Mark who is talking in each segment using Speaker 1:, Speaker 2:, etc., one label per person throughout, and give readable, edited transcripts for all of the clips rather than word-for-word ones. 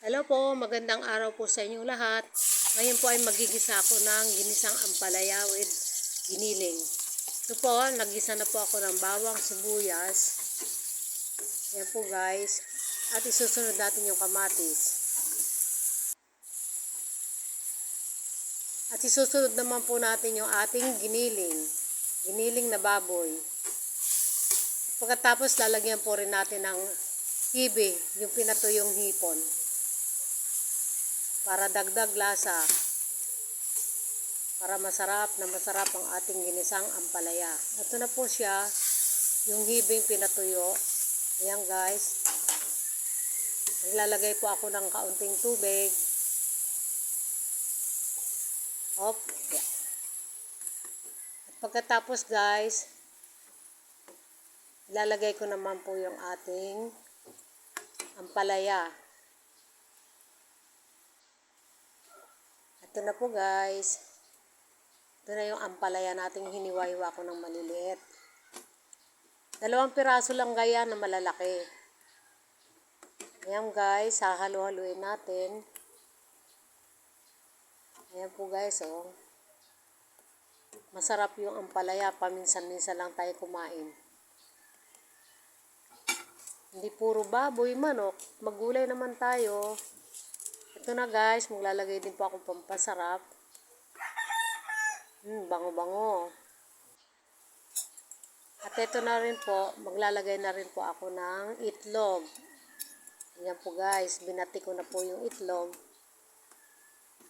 Speaker 1: Hello po, magandang araw po sa inyong lahat. Ngayon po ay magigisa ako ng ginisang ampalaya with giniling. Ito po, naggisa na po ako ng bawang, sibuyas. Yan po guys. At isusunod natin yung kamatis. At isusunod naman po natin yung ating giniling. Giniling na baboy. Pagkatapos lalagyan po rin natin ng hibe, yung pinatuyong hipon. Para dagdag lasa. Para masarap ang ating ginisang ampalaya. Ito na po siya, yung hibing pinatuyo. Ayan guys. Naglalagay po ako ng kaunting tubig. Hop. At pagkatapos guys, ilalagay ko naman po yung ating ampalaya. Ito na po guys. Ito na yung ampalaya nating hiniwa-hiwa ko ng maliliit. 2 piraso lang gaya na malalaki. Ayan guys, hahalo-haluin natin. Ayan po guys, oh. Masarap yung ampalaya, paminsan-minsan lang tayo kumain. Hindi puro baboy, manok, maggulay naman tayo. Ito na guys, maglalagay din po akong pampasarap. Bango-bango. At ito na rin po, maglalagay na rin po ako ng itlog. Ayan po guys, binati ko na po yung itlog.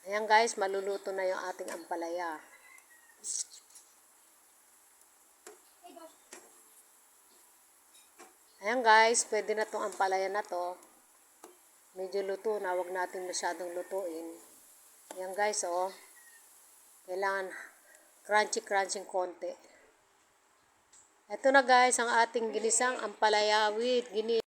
Speaker 1: Ayan guys, maluluto na yung ating ampalaya. Ayan guys, pwede na tong ampalaya na to. Medyo luto na, wag natin masyadong lutuin. Ayan guys, oh. Kailangan crunchy konti. Ito na guys, ang ating ginisang ampalaya with giniling.